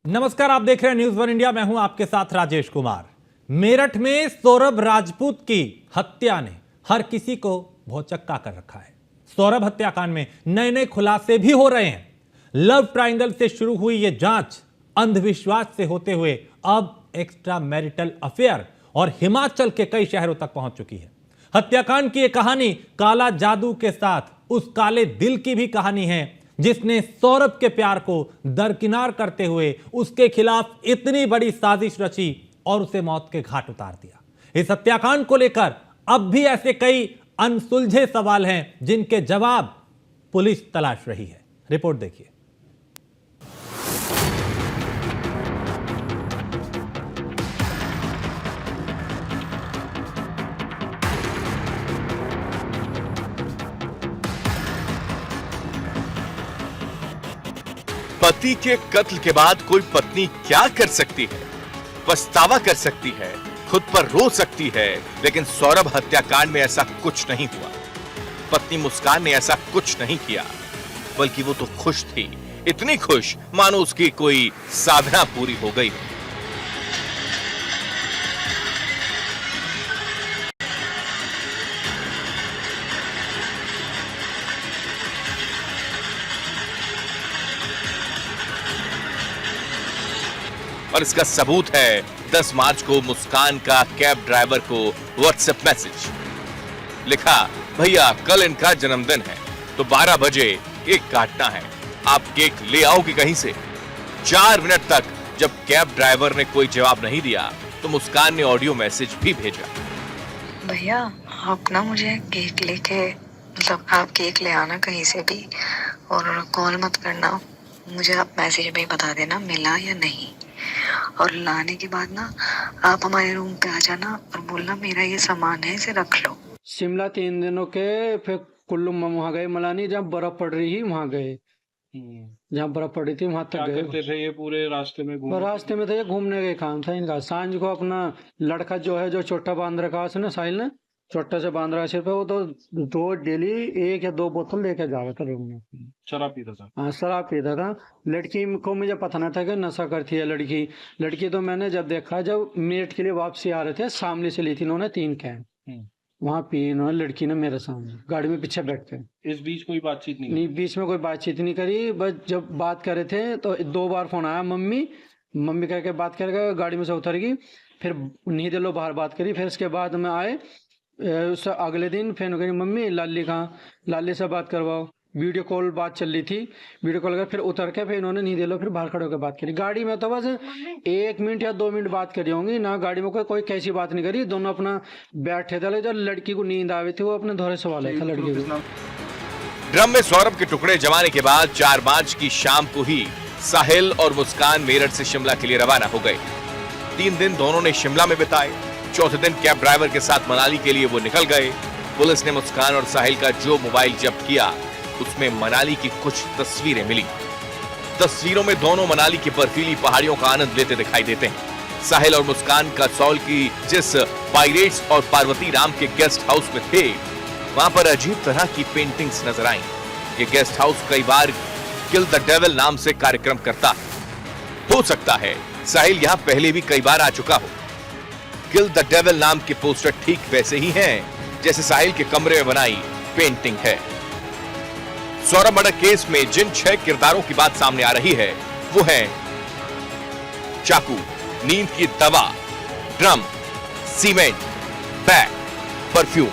नमस्कार, आप देख रहे हैं न्यूज वन इंडिया। मैं हूं आपके साथ राजेश कुमार। मेरठ में सौरभ राजपूत की हत्या ने हर किसी को भौचक्का कर रखा है। सौरभ हत्याकांड में नए नए खुलासे भी हो रहे हैं। लव ट्रायंगल से शुरू हुई यह जांच अंधविश्वास से होते हुए अब एक्स्ट्रा मैरिटल अफेयर और हिमाचल के कई शहरों तक पहुंच चुकी है। हत्याकांड की यह कहानी काला जादू के साथ उस काले दिल की भी कहानी है जिसने सौरभ के प्यार को दरकिनार करते हुए उसके खिलाफ इतनी बड़ी साजिश रची और उसे मौत के घाट उतार दिया। इस हत्याकांड को लेकर अब भी ऐसे कई अनसुलझे सवाल हैं जिनके जवाब पुलिस तलाश रही है। रिपोर्ट देखिए। पति के कत्ल के बाद कोई पत्नी क्या कर सकती है? पछतावा कर सकती है, खुद पर रो सकती है, लेकिन सौरभ हत्याकांड में ऐसा कुछ नहीं हुआ। पत्नी मुस्कान ने ऐसा कुछ नहीं किया, बल्कि वो तो खुश थी, इतनी खुश मानो उसकी कोई साधना पूरी हो गई। और इसका सबूत है 10 मार्च को मुस्कान का कैब ड्राइवर को व्हाट्सएप मैसेज। लिखा, भैया कल इनका जन्मदिन है तो 12 बजे केक काटना है, आप केक ले आओगे कहीं से? 4 मिनट तक जब कैब ड्राइवर ने कोई जवाब नहीं दिया तो मुस्कान ने ऑडियो मैसेज भी भेजा। भैया आप ना मुझे केक लेके आप केक ले आना कहीं से भी और कॉल मत करना, मुझे आप मैसेज में ही बता देना मिला या नहीं। और लाने के बाद ना आप हमारे रूम पे आ जाना और बोलना मेरा ये सामान है, इसे रख लो। शिमला 3 दिनों के फिर कुल्लू में वहाँ गए, मलानी जहाँ बर्फ पड़ रही थी वहाँ गए, जहाँ बर्फ पड़ी थी वहाँ तक गए। थे ये पूरे रास्ते में रास्ते में थे, घूमने के काम था इनका। सांझ को अपना लड़का जो है जो छोटा बांध रखा उसने, साहिल ने छोटा से बांध रखा सिर पे, वो तो रोज डेली 1 या 2 बोतल लेके जा रहा था रूम में, शराब पीता था। हाँ शराब पीता था। लड़की को मुझे पता नहीं था कि नशा करती है लड़की तो मैंने जब देखा, जब मेरठ के लिए वापसी आ रहे थे, सामने से ली थी इन्होंने 3 कैन, वहाँ पी इन्होंने, लड़की ने मेरे सामने गाड़ी में पीछे बैठ के। इस बीच कोई बातचीत नहीं बीच में कोई बातचीत नहीं करी। बस जब बात कर रहे थे तो 2 बार फोन आया, मम्मी करके बात करके गाड़ी में से उतर गई। फिर नहीं दिलो बाहर बात करी। फिर उसके बाद में आए उस अगले दिन, फिर कही मम्मी लाली कहाँ, लाली से बात करवाओ। वीडियो कॉल बात चल रही थी, वीडियो कॉल कर फिर उतर के फिर इन्होंने नहीं दे लो, फिर बाहर खड़े होकर बात करी। गाड़ी में तो बस 1 मिनट या 2 मिनट बात करी होंगी ना, गाड़ी में कोई कैसी बात नहीं करी। दोनों अपना बैठे थे। जब लड़की को नींद आ रही थी, वो अपने धोरे सवाल था लड़की को। ड्रम में सौरभ के टुकड़े जमाने के बाद 4 मार्च की शाम को ही साहिल और मुस्कान मेरठ से शिमला के लिए रवाना हो गए। 3 दिन दोनों ने शिमला में बिताए। चौथे दिन कैब ड्राइवर के साथ मनाली के लिए वो निकल गए। पुलिस ने मुस्कान और साहिल का जो मोबाइल जब्त किया उसमें मनाली की कुछ तस्वीरें मिली। तस्वीरों में दोनों मनाली की बर्फीली पहाड़ियों का आनंद लेते दिखाई देते हैं। साहिल और मुस्कान का सौल की जिस पायरेट्स और पार्वती राम के गेस्ट हाउस में थे, वहां पर अजीब तरह की पेंटिंग्स नजर आई। ये गेस्ट हाउस कई बार किल द डेविल नाम से कार्यक्रम करता है। हो सकता है साहिल यहां पहले भी कई बार आ चुका हो। किल द डेविल नाम के पोस्टर ठीक वैसे ही हैं जैसे साहिल के कमरे में बनाई पेंटिंग है। सौरभ मर्डर केस में जिन 6 किरदारों की बात सामने आ रही है वो है चाकू, नींद की दवा, ड्रम, सीमेंट, बैग, परफ्यूम।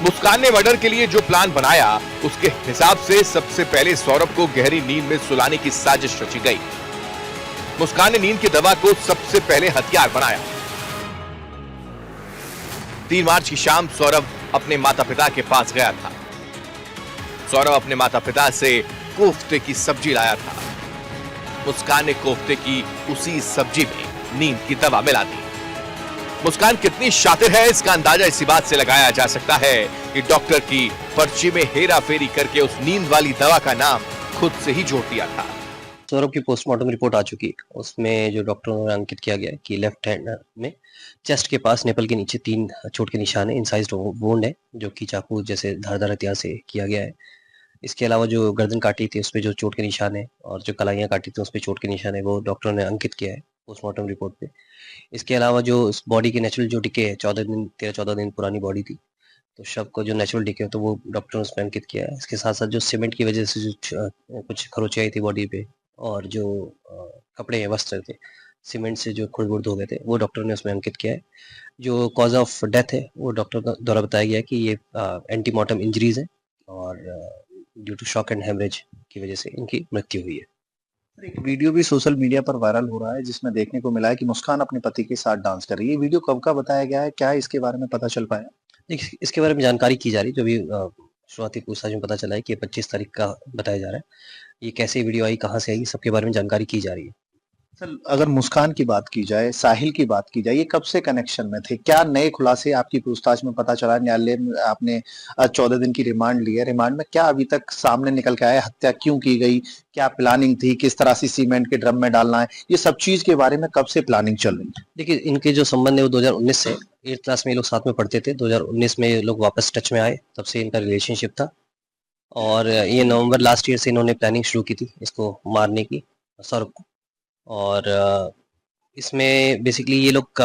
मुस्कान ने मर्डर के लिए जो प्लान बनाया उसके हिसाब से सबसे पहले सौरभ को गहरी नींद में सुलाने की साजिश रची गई। मुस्कान ने नींद की दवा को सबसे पहले हथियार बनाया। 3 मार्च की शाम सौरभ अपने माता पिता के पास गया था। सौरभ अपने माता पिता से कोफ्ते की सब्जी लाया था। मुस्कान ने कोफ्ते की उसी सब्जी में नींद की दवा मिला दी। मुस्कान कितनी शातिर है इसका अंदाजा इसी बात से लगाया जा सकता है कि डॉक्टर की पर्ची में हेरा फेरी करके उस नींद वाली दवा का नाम खुद से ही जोड़ दिया था। सौरभ की पोस्टमार्टम रिपोर्ट आ चुकी है। उसमें जो डॉक्टरों ने अंकित किया गया है कि लेफ्ट हैंड में चेस्ट के पास नेपल के नीचे 3 चोट के निशान है, इंसाइज्ड वुंड है जो कि चाकू जैसे धारदार हथियार से किया गया है। इसके अलावा जो गर्दन काटी थी उस पे जो चोट के निशान है और जो कलाइयाँ काटी थी उस पे चोट के निशान है वो डॉक्टरों ने अंकित किया है पोस्टमार्टम रिपोर्ट पे। इसके अलावा जो इस बॉडी के नेचुरल जो डिके है 13-14 दिन पुरानी बॉडी थी, तो शव को जो नेचुरल डिके तो वो डॉक्टर ने उसमें अंकित किया है। इसके साथ साथ जो सीमेंट की वजह से जो कुछ खरोंचे आई थी बॉडी पे और जो कपड़े हैं वस्त्र थे सीमेंट से जो खुरद हो गए थे वो डॉक्टर ने उसमें अंकित किया है। जो कॉज ऑफ डेथ है वो डॉक्टर द्वारा बताया गया है कि ये एंटीमॉर्टम इंजरीज है और due to shock and haemorrhage की वजह से इनकी मृत्यु हुई है। एक वीडियो भी सोशल मीडिया पर वायरल हो रहा है जिसमें देखने को मिला है कि मुस्कान अपने पति के साथ डांस कर रही है। ये वीडियो कब का बताया गया है, क्या इसके बारे में पता चल पाया? देखिए इसके बारे में जानकारी की जा रही है। जो भी शुरुआती पूछताछ में पता चला है कि 25 तारीख का बताया जा रहा है। ये कैसे वीडियो आई, कहाँ से आई, सबके बारे में जानकारी की जा रही है। सर अगर मुस्कान की बात की जाए, साहिल की बात की जाए, ये कब से कनेक्शन में थे? क्या नए खुलासे आपकी पूछताछ में पता चला? न्यायालय में आपने 14 दिन की रिमांड ली है, रिमांड में क्या अभी तक सामने निकल के आया? हत्या क्यों की गई, क्या प्लानिंग थी, किस तरह से सीमेंट के ड्रम में डालना है, ये सब चीज के बारे में कब से प्लानिंग चल रही है? देखिए इनके जो संबंध है वो 2019 से 8th क्लास में ये लोग साथ में पढ़ते थे। 2019 में ये लोग वापस टच में आए, तब से इनका रिलेशनशिप था और ये नवंबर लास्ट ईयर से इन्होंने प्लानिंग शुरू की थी इसको मारने की, सौरभ को। और इसमें बेसिकली ये लोग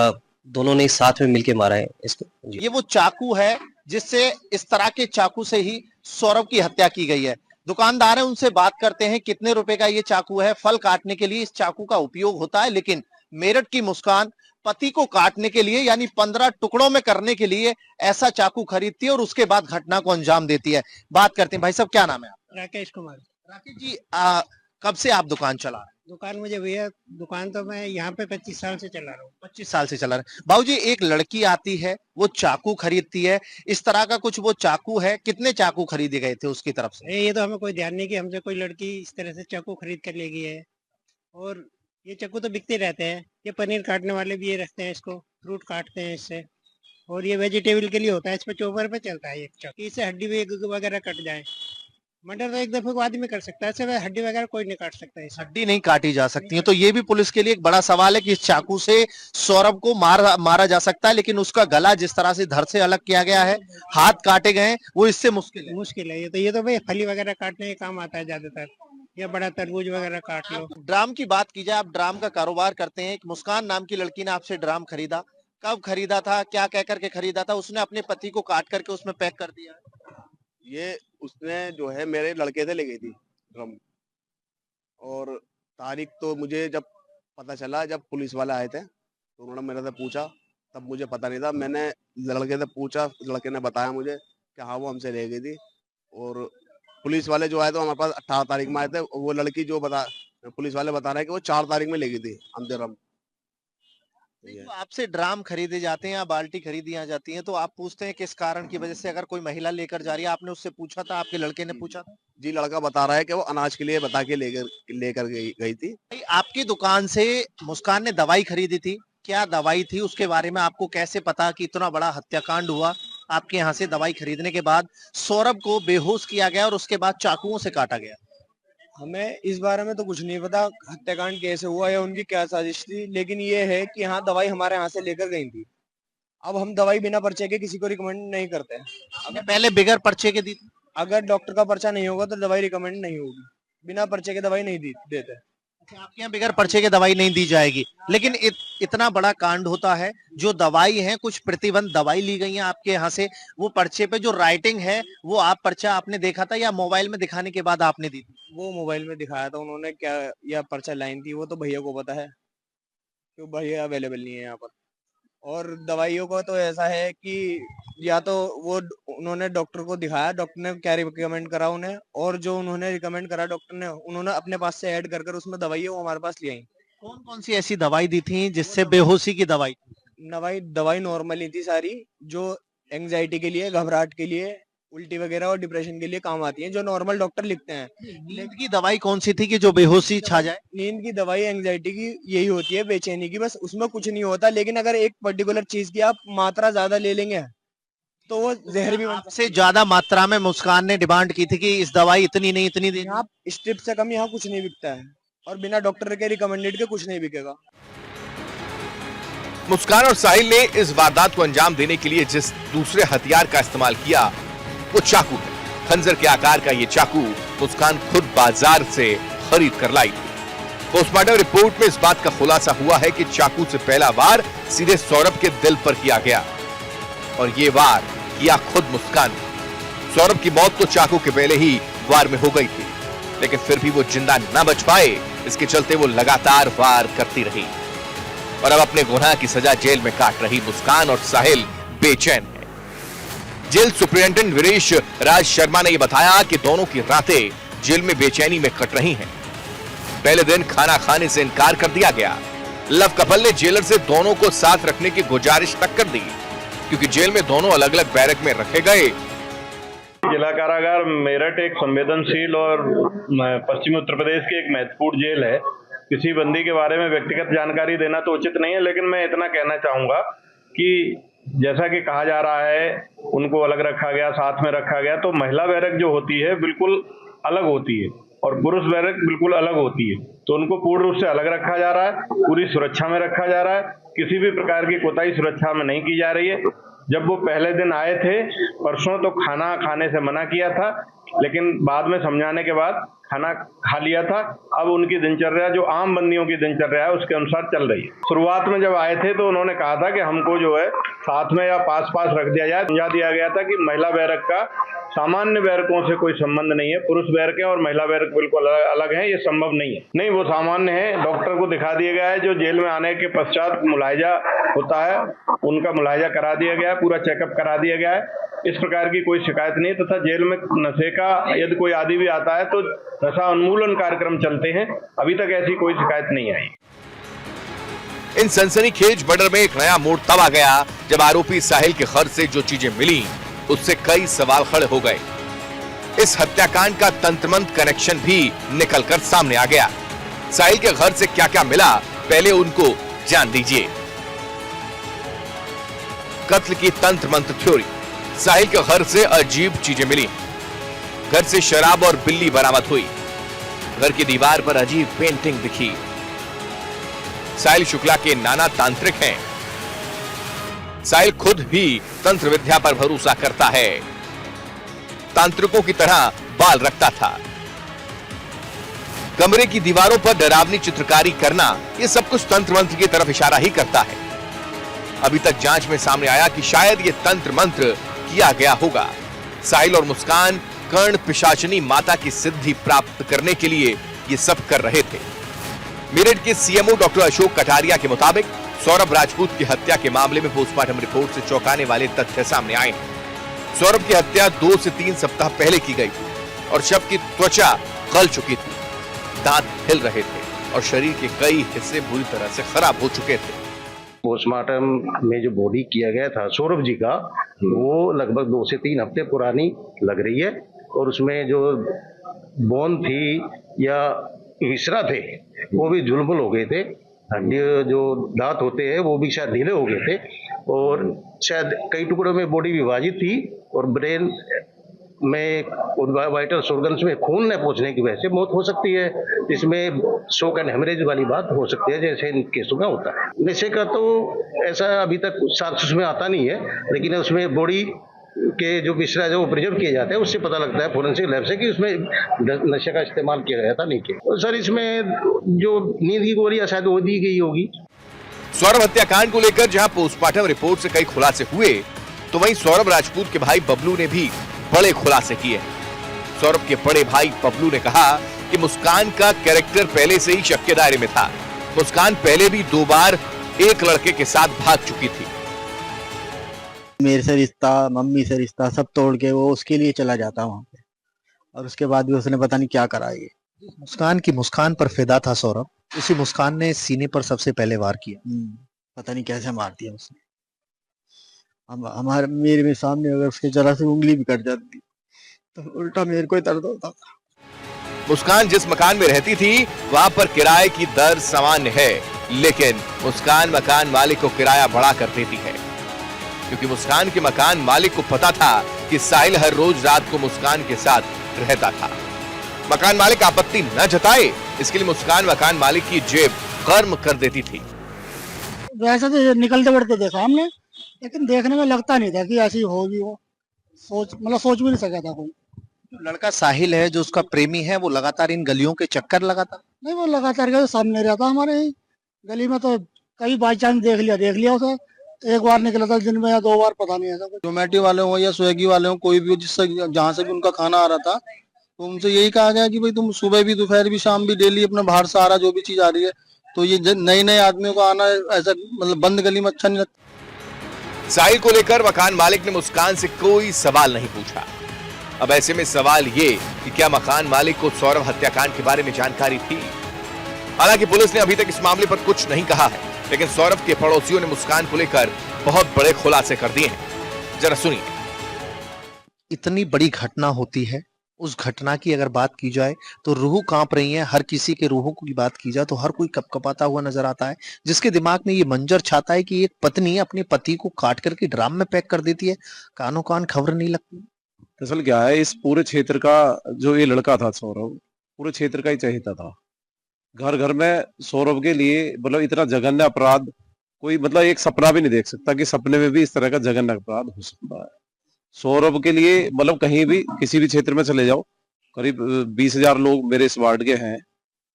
दोनों ने साथ में मिलके मारा है इसको जी। ये वो चाकू है जिससे इस तरह के चाकू से ही सौरभ की हत्या की गई है। दुकानदार है, उनसे बात करते हैं कितने रुपए का ये चाकू है। फल काटने के लिए इस चाकू का उपयोग होता है, लेकिन मेरठ की मुस्कान पति को काटने के लिए यानी 15 टुकड़ों में करने के लिए ऐसा चाकू खरीदती है और उसके बाद घटना को अंजाम देती है। बात करते हैं। भाई साहब क्या नाम है आपका? राकेश कुमार। राकेश जी कब से आप दुकान चला रहे हैं? दुकान मुझे भैया, दुकान तो मैं यहाँ पे 25 साल से चला रहा हूँ। 25 साल से चला रहे हैं। बाबूजी एक लड़की आती है, वो चाकू खरीदती है, इस तरह का कुछ वो चाकू है, कितने चाकू खरीदे गए थे उसकी तरफ से? ये तो हमें कोई ध्यान नहीं कि हमसे कोई लड़की इस तरह से चाकू खरीद कर ले गई है। और ये चाकू तो बिकते रहते हैं। ये पनीर काटने वाले भी ये रखते हैं, इसको फ्रूट काटते हैं इससे। और ये वेजिटेबल के लिए होता है, इस पे चॉपर पे चलता है ये चाकू। इससे हड्डी वगैरह कट जाए। मर्डर तो एक दफे को आदमी कर सकता है, ऐसे हड्डी वगैरह कोई नहीं काट सकता है। हड्डी नहीं काटी जा सकती है, तो ये भी पुलिस के लिए एक बड़ा सवाल है कि इस चाकू से सौरभ को मारा जा सकता है, लेकिन उसका गला जिस तरह से धड़ से अलग किया गया है, हाथ काटे गए हैं, वो इससे मुश्किल है। ये तो भाई फली वगैरह काटने के काम आता है ज्यादातर, या बड़ा तरबूज वगैरह काट लो। ड्राम की बात की जाए, आप ड्राम का कारोबार करते हैं। एक मुस्कान नाम की लड़की ने आपसे ड्राम खरीदा, कब खरीदा था, क्या कह करके खरीदा था? उसने अपने पति को काट करके उसमें पैक कर दिया? ये उसने जो है मेरे लड़के से ले गई थी ड्रम, और तारीख तो मुझे जब पता चला, जब पुलिस वाले आए थे तो उन्होंने मेरे से पूछा, तब मुझे पता नहीं था। मैंने लड़के से पूछा, लड़के ने बताया मुझे कि हाँ वो हमसे ले गई थी। और पुलिस वाले जो आए थे हमारे पास 18 तारीख में आए थे। वो लड़की जो पुलिस वाले बता रहे हैं कि वो 4 तारीख में ले गई थी हमसे ड्रम। तो आपसे ड्राम खरीदे जाते हैं या बाल्टी खरीदी जाती है, तो आप पूछते हैं किस कारण की वजह से? अगर कोई महिला लेकर जा रही है, आपने उससे पूछा था, आपके लड़के ने पूछा था? जी, लड़का बता रहा है कि वो अनाज के लिए बता के लेकर गई थी। आपकी दुकान से मुस्कान ने दवाई खरीदी थी, क्या दवाई थी, उसके बारे में आपको कैसे पता कि इतना बड़ा हत्याकांड हुआ? आपके यहाँ से दवाई खरीदने के बाद सौरभ को बेहोश किया गया और उसके बाद चाकुओं से काटा गया। हमें इस बारे में तो कुछ नहीं पता हत्याकांड कैसे हुआ या उनकी क्या साजिश थी, लेकिन ये है कि हाँ दवाई हमारे यहाँ से लेकर गई थी। अब हम दवाई बिना पर्चे के किसी को रिकमेंड नहीं करते हैं। अगर पहले बगैर पर्चे के दी थी? अगर डॉक्टर का पर्चा नहीं होगा तो दवाई रिकमेंड नहीं होगी। बिना पर्चे के दवाई नहीं देते। आपके यहाँ बगैर पर्चे के दवाई नहीं दी जाएगी, लेकिन इतना बड़ा कांड होता है, जो दवाई है, कुछ प्रतिबंध दवाई ली गई है आपके यहाँ से, वो पर्चे पे जो राइटिंग है वो आप पर्चा आपने देखा था या मोबाइल में दिखाने के बाद आपने दी थी? वो मोबाइल में दिखाया था उन्होंने, क्या या पर्चा लाइन थी वो तो भैया को पता है, क्यों भैया अवेलेबल नहीं है यहाँ पर। और दवाइयों का तो ऐसा है कि या तो वो उन्होंने डॉक्टर को दिखाया, डॉक्टर ने क्या रिकमेंड करा उन्हें, और जो उन्होंने रिकमेंड करा डॉक्टर ने, उन्होंने अपने पास से ऐड कर उसमें दवाई है वो हमारे पास ले आई। कौन कौन सी ऐसी दवाई दी थी जिससे बेहोशी की दवाई? दवाई नॉर्मल ही थी सारी, जो एंग्जाइटी के लिए, घबराहट के लिए, उल्टी वगैरह और डिप्रेशन के लिए काम आती है, जो नॉर्मल डॉक्टर लिखते हैं। नींद की दवाई कौन सी थी कि जो बेहोशी छा जाए? नींद की दवाई एंग्जाइटी की यही होती है, बेचैनी की, बस उसमें कुछ नहीं होता। लेकिन अगर एक पर्टिकुलर चीज की आप मात्रा ज्यादा ले लेंगे तो वो जहर भी से ज्यादा मात्रा में मुस्कान ने डिमांड की थी कि इस दवाई इतनी नहीं इतनी देनी। आप स्ट्रिप से कम यहाँ कुछ नहीं बिकता है, और बिना डॉक्टर के रिकमेंडेड के कुछ नहीं बिकेगा। मुस्कान और साहिल ने इस वारदात को अंजाम देने के लिए जिस दूसरे हथियार का इस्तेमाल किया वो चाकू है। खंजर के आकार का ये चाकू मुस्कान खुद बाजार से खरीद कर लाई थी। पोस्टमार्टम रिपोर्ट में इस बात का खुलासा हुआ है कि चाकू से पहला वार सीधे सौरभ के दिल पर किया गया और ये वार किया खुद मुस्कान ने। सौरभ की मौत तो चाकू के पहले ही वार में हो गई थी, लेकिन फिर भी वो जिंदा न बच पाए। इसके चलते वो लगातार वार करती रही और अब अपने गुनाह की सजा जेल में काट रही मुस्कान और साहिल बेचैन है। जेल सुपरिटेंडेंट वीरेश राज शर्मा ने यह बताया कि दोनों की रातें जेल में बेचैनी में कट रही हैं। पहले दिन खाना खाने से इनकार कर दिया गया। लव कपल ने जेलर से दोनों को साथ रखने की गुजारिश तक कर दी, क्योंकि जेल में दोनों अलग अलग बैरक में रखे गए। जिला कारागार मेरठ एक संवेदनशील और पश्चिमी उत्तर प्रदेश की एक महत्वपूर्ण जेल है। किसी बंदी के बारे में व्यक्तिगत जानकारी देना तो उचित नहीं है, लेकिन मैं इतना कहना चाहूंगा कि जैसा कि कहा जा रहा है उनको अलग रखा गया, साथ में रखा गया, तो महिला बैरक जो होती है बिल्कुल अलग होती है और पुरुष बैरक बिल्कुल अलग होती है। तो उनको पूर्ण रूप से अलग रखा जा रहा है, पूरी सुरक्षा में रखा जा रहा है। किसी भी प्रकार की कोताही सुरक्षा में नहीं की जा रही है। जब वो पहले दिन आए थे परसों, तो खाना खाने से मना किया था, लेकिन बाद में समझाने के बाद खाना खा लिया था। अब उनकी दिनचर्या जो आम बंदियों की दिनचर्या है उसके अनुसार चल रही है। शुरुआत में जब आए थे तो उन्होंने कहा था कि हमको जो है साथ में या पास पास रख दिया जाए। समझा दिया गया था कि महिला बैरक का सामान्य बैरकों से कोई संबंध नहीं है। पुरुष बैरक और महिला बैरक बिल्कुल अलग है, ये संभव नहीं है। नहीं, वो सामान्य है। डॉक्टर को दिखा दिया गया है। जो जेल में आने के पश्चात मुलाहिजा होता है उनका मुलाहिजा करा दिया गया है, पूरा चेकअप करा दिया गया है। इस प्रकार की कोई शिकायत नहीं, तथा जेल में नशे का यदि कोई आदि भी आता है तो नशा उन्मूलन कार्यक्रम चलते हैं। अभी तक ऐसी कोई शिकायत नहीं आई। इन सनसनीखेज मर्डर में एक नया मोड़ तब आ गया जब आरोपी साहिल के घर से जो चीजें मिली उससे कई सवाल खड़े हो गए। इस हत्याकांड का तंत्रमंत्र कनेक्शन भी निकलकर सामने आ गया। साहिल के घर से क्या क्या मिला, पहले उनको जान दीजिए। कत्ल की तंत्र मंत्र थ्योरी। साहिल के घर से अजीब चीजें मिली। घर से शराब और बिल्ली बरामद हुई। घर की दीवार पर अजीब पेंटिंग दिखी। साहिल शुक्ला के नाना तांत्रिक हैं। साहिल खुद भी तंत्र विद्या पर भरोसा करता है। तांत्रिकों की तरह बाल रखता था। कमरे की दीवारों पर डरावनी चित्रकारी करना, यह सब कुछ तंत्र मंत्र की तरफ इशारा ही करता है। अभी तक जांच में सामने आया कि शायद यह तंत्र मंत्र किया गया होगा। साहिल और मुस्कान कर्ण पिशाचिनी माता की सिद्धि प्राप्त करने के लिए ये सब कर रहे थे। मेरठ के सीएमओ डॉक्टर अशोक कटारिया के मुताबिक सौरभ राजपूत की हत्या के मामले में पोस्टमार्टम रिपोर्ट से चौंकाने वाले तथ्य सामने आए हैं। सौरभ की हत्या 2 से 3 सप्ताह पहले की गई थी और शव की त्वचा गल चुकी थी, दांत हिल रहे थे और शरीर के कई हिस्से बुरी तरह से खराब हो चुके थे। पोस्टमार्टम में जो बॉडी किया गया था सौरभ जी का, वो लगभग 2 से 3 हफ्ते पुरानी लग रही है और उसमें जो बोन थी या विसरा थे वो भी झुलमुल हो गए थे। हड्डी जो दांत होते हैं वो भी शायद ढीले हो गए थे और शायद कई टुकड़ों में बॉडी विभाजित थी और ब्रेन में वाइटल ऑर्गन्स में खून न पहुंचने की वजह से मौत हो सकती है। इसमें शॉक एंड हेमरेज वाली बात हो सकती है, जैसे इन केसों में होता है। नशे का तो ऐसा अभी तक साक्ष्य उसमें आता नहीं है, लेकिन उसमें बॉडी के जो विसरा जो प्रिजर्व किए जाते हैं उससे पता लगता है फोरेंसिक लैब से कि उसमें नशे का इस्तेमाल किया गया था, नहीं किया। और सर इसमें जो नींद की गोलियां शायद वो दी गई होगी। सौरभ हत्याकांड को लेकर जहां पोस्टमार्टम रिपोर्ट से कई खुलासे हुए, तो वहीं सौरभ राजपूत के भाई बबलू ने भी बड़े खुलासे किए। सौरभ के बड़े भाई बबलू ने कहा कि मुस्कान का कैरेक्टर पहले से ही शक के दायरे में था। मुस्कान पहले भी 2 बार एक लड़के के साथ भाग चुकी थी। मेरे से रिश्ता, मम्मी से रिश्ता सब तोड़ के वो उसके लिए चला जाता वहां पे, और उसके बाद भी उसने पता नहीं क्या करा। ये मुस्कान पर फिदा था सौरभ, उसी मुस्कान ने सीने पर सबसे पहले वार किया। पता नहीं कैसे मार दिया उसने। हमारे मेरे सामने अगर उसके जरा से उंगली भी कट जाती तो उल्टा मेरे को ही दर्द होता था। मुस्कान जिस मकान में रहती थी वहां पर किराए की दर सामान्य है, लेकिन मुस्कान मकान मालिक को किराया बढ़ा कर देती है, क्योंकि मुस्कान के मकान मालिक को पता था कि साहिल हर रोज रात को मुस्कान के साथ रहता था। मकान मालिक आपत्ति न जताए, इसके लिए मुस्कान मकान मालिक की जेब गर्म कर देती थी। वैसे तो निकलते बढ़ते देखा हमने, लेकिन देखने में लगता नहीं था कि ऐसी होगी। वो सोच भी नहीं सका था कोई। लड़का साहिल है जो उसका प्रेमी है, वो लगातार इन गलियों के चक्कर लगाता नहीं, वो लगातार के सामने रहता हमारे ही गली में, तो कभी बाई चांस देख लिया उसे। एक बार निकला था दिन में या 2 बार, पता नहीं ऐसा कुछ। जोमेटो वाले हो या स्विगी वाले हो, कोई भी हो, जिससे जहाँ से भी उनका खाना आ रहा था, तो उनसे यही कहा गया कि भाई तुम सुबह भी, दोपहर भी, शाम भी डेली अपने बाहर से आ रहा जो भी चीज आ रही है, तो ये नए नए आदमियों को आना ऐसा मतलब बंद गली में अच्छा नहीं लगता। साहिल को लेकर मकान मालिक ने मुस्कान से कोई सवाल नहीं पूछा। अब ऐसे में सवाल ये कि क्या मकान मालिक को सौरभ हत्याकांड के बारे में जानकारी थी? हालांकि पुलिस ने अभी तक इस मामले पर कुछ नहीं कहा है, लेकिन सौरभ के पड़ोसियों ने मुस्कान को लेकर बहुत बड़े खुलासे कर दिए हैं। जरा सुनिए। इतनी बड़ी घटना होती है, उस घटना की अगर बात की जाए तो रूह कांप रही है। हर किसी के रूहों की बात की जाए तो हर कोई कपकपाता हुआ नजर आता है, जिसके दिमाग में ये मंजर छाता है कि एक पत्नी अपने पति को काट करके ड्राम में पैक कर देती है। कानों कान खबर नहीं लगती। दरअसल क्या है, इस पूरे क्षेत्र का जो ये लड़का था सौरभ, पूरे क्षेत्र का ही चहेता था। घर घर में सौरभ के लिए मतलब इतना जघन्य अपराध कोई मतलब एक सपना भी नहीं देख सकता कि सपने में भी इस तरह का जघन्य अपराध हो सकता है। सौरभ के लिए मतलब कहीं भी किसी भी क्षेत्र में चले जाओ, करीब 20,000 लोग मेरे इस वार्ड के हैं,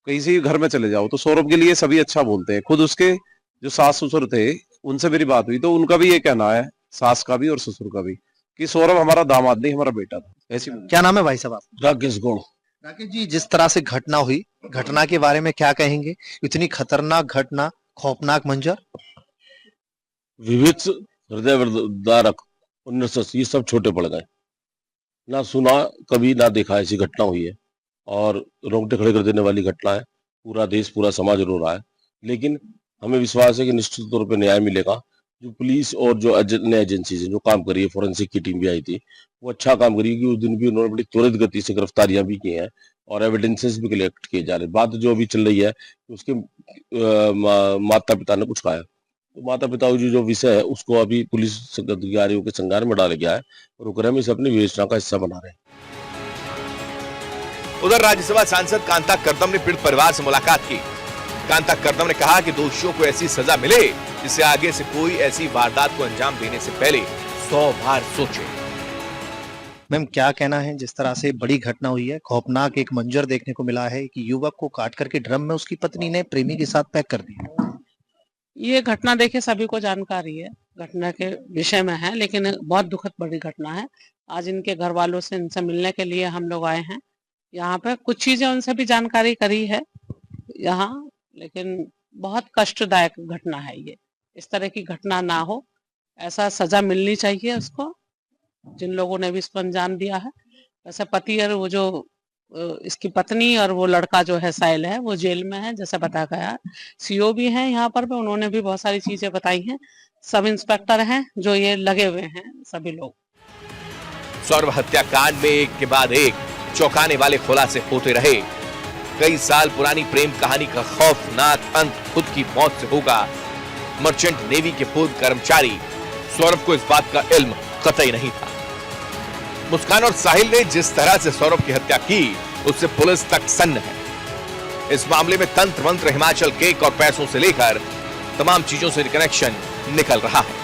किसी घर में चले जाओ तो सौरभ के लिए सभी अच्छा बोलते हैं। खुद उसके जो सास ससुर थे उनसे मेरी बात हुई तो उनका भी ये कहना है, सास का भी और ससुर का भी, कि सौरभ हमारा दामाद नहीं, हमारा बेटा था। ऐसी क्या नाम है भाई साहब आप? राकेश गौड़। राकेश जी, जिस तरह से घटना हुई, घटना के बारे में क्या कहेंगे? इतनी खतरनाक घटना, खौफनाक मंजर। विविध हृदय विदारक 1980 ये सब छोटे पड़ गए, ना सुना कभी, ना देखा ऐसी घटना हुई है और रोंगटे खड़े कर देने वाली घटना है। पूरा देश, पूरा समाज रो रहा है, लेकिन हमें विश्वास है कि निश्चित तौर पे न्याय मिलेगा। जो पुलिस और जो अन्य एजेंसीज हैं जो काम कर रही है, फोरेंसिक की टीम भी आई थी, वो अच्छा काम करी कि उस दिन भी उन्होंने बड़ी त्वरित गति से गिरफ्तारियां भी की हैं और एविडेंसेस भी कलेक्ट किए जा रहे हैं। बात जो अभी चल रही है उसके माता पिता ने कुछ कहा है, तो माता पिता जो विषय है उसको अभी पुलिस अधिकारियों के संज्ञान में डाला गया है और वो क्रम इसे अपनी विवेचना का हिस्सा बना रहे हैं। उधर राज्यसभा सांसद कांता कर्दम ने पीड़ित परिवार से मुलाकात की। कांता कर्दम ने कहा कि दोषियों को ऐसी सजा मिले जिससे आगे से कोई ऐसी वारदात को अंजाम देने से पहले 100 बार सोचे। मैम, क्या कहना है? जिस तरह से बड़ी घटना हुई है, खौफनाक एक मंजर देखने को मिला है कि युवक को काट करके ड्रम में उसकी पत्नी ने प्रेमी के साथ पैक कर दिया। ये घटना देखिए सभी को जानकारी है, घटना के विषय में है, लेकिन बहुत दुखद बड़ी घटना है। आज इनके घर वालों से इनसे मिलने के लिए हम लोग आए हैं यहाँ पे। कुछ चीजें उनसे भी जानकारी करी है यहाँ, लेकिन बहुत कष्टदायक घटना है ये। इस तरह की घटना ना हो, ऐसा सजा मिलनी चाहिए उसको जिन लोगों ने भी इसको अंजाम दिया है। वैसे पति और वो जो इसकी पत्नी और वो लड़का जो है साहिल है, वो जेल में है जैसा बताया गया। सीओ भी हैं यहाँ पर, उन्होंने भी बहुत सारी चीजें बताई हैं। सब इंस्पेक्टर हैं जो ये लगे हुए हैं, सभी लोग। सौरभ हत्याकांड में एक के बाद एक चौंकाने वाले खुलासे होते रहे। कई साल पुरानी प्रेम कहानी का खौफनाक अंत खुद की मौत से होगा। मर्चेंट नेवी के पूर्व कर्मचारी सौरभ को इस बात का इल्म कतई नहीं था। मुस्कान और साहिल ने जिस तरह से सौरभ की हत्या की, उससे पुलिस तक सन्न है। इस मामले में तंत्र मंत्र, हिमाचल केक और पैसों से लेकर तमाम चीजों से कनेक्शन निकल रहा है।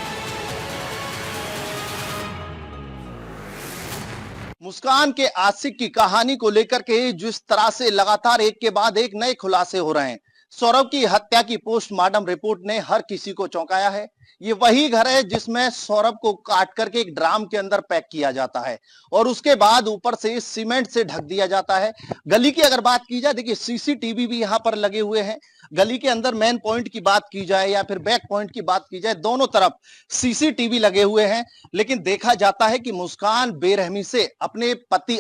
मुस्कान के आशिक की कहानी को लेकर के जिस तरह से लगातार एक के बाद एक नए खुलासे हो रहे हैं। सौरभ की हत्या की पोस्टमार्टम रिपोर्ट ने हर किसी को चौंकाया है। ये वही घर है जिसमें सौरभ को काट करके एक ड्राम के अंदर पैक किया जाता है और उसके बाद ऊपर से सीमेंट से ढक दिया जाता है। गली की अगर बात की जाए, देखिए सीसीटीवी भी यहाँ पर लगे हुए हैं। गली के अंदर मेन पॉइंट की बात की जाए या फिर बैक पॉइंट की बात की जाए, दोनों तरफ सीसीटीवी लगे हुए हैं। लेकिन देखा जाता है कि मुस्कान बेरहमी से अपने पति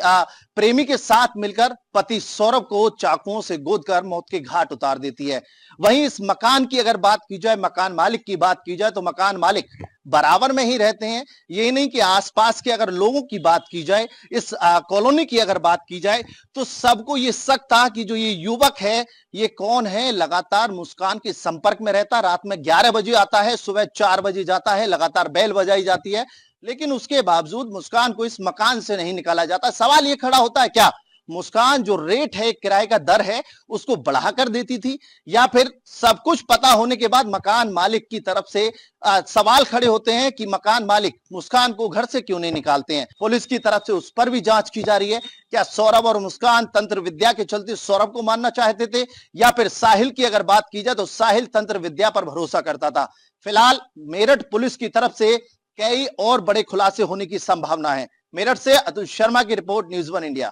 प्रेमी के साथ मिलकर पति सौरभ को चाकुओं से गोदकर मौत के घाट उतार देती है। वहीं इस मकान की अगर बात की जाए, मकान मालिक की बात की जाए, तो मकान मालिक बराबर में ही रहते हैं। ये नहीं कि आसपास के अगर लोगों की बात की जाए, इस कॉलोनी की अगर बात की जाए, तो सबको ये शक था कि जो ये युवक है ये कौन है। लगातार मुस्कान के संपर्क में रहता, रात में 11 बजे आता है, सुबह 4 बजे जाता है, लगातार बेल बजाई जाती है, लेकिन उसके बावजूद मुस्कान को इस मकान से नहीं निकाला जाता। सवाल ये खड़ा होता है, क्या मुस्कान जो रेट है, किराए का दर है, उसको बढ़ाकर देती थी, या फिर सब कुछ पता होने के बाद मकान मालिक की तरफ से सवाल खड़े होते हैं कि मकान मालिक मुस्कान को घर से क्यों नहीं निकालते हैं। पुलिस की तरफ से उस पर भी जांच की जा रही है। क्या सौरभ और मुस्कान तंत्र विद्या के चलते सौरभ को मारना चाहते थे, या फिर साहिल की अगर बात की जाए तो साहिल तंत्र विद्या पर भरोसा करता था। फिलहाल मेरठ पुलिस की तरफ से कई और बड़े खुलासे होने की संभावना है। मेरठ से अतुल शर्मा की रिपोर्ट, न्यूज़ 1 इंडिया।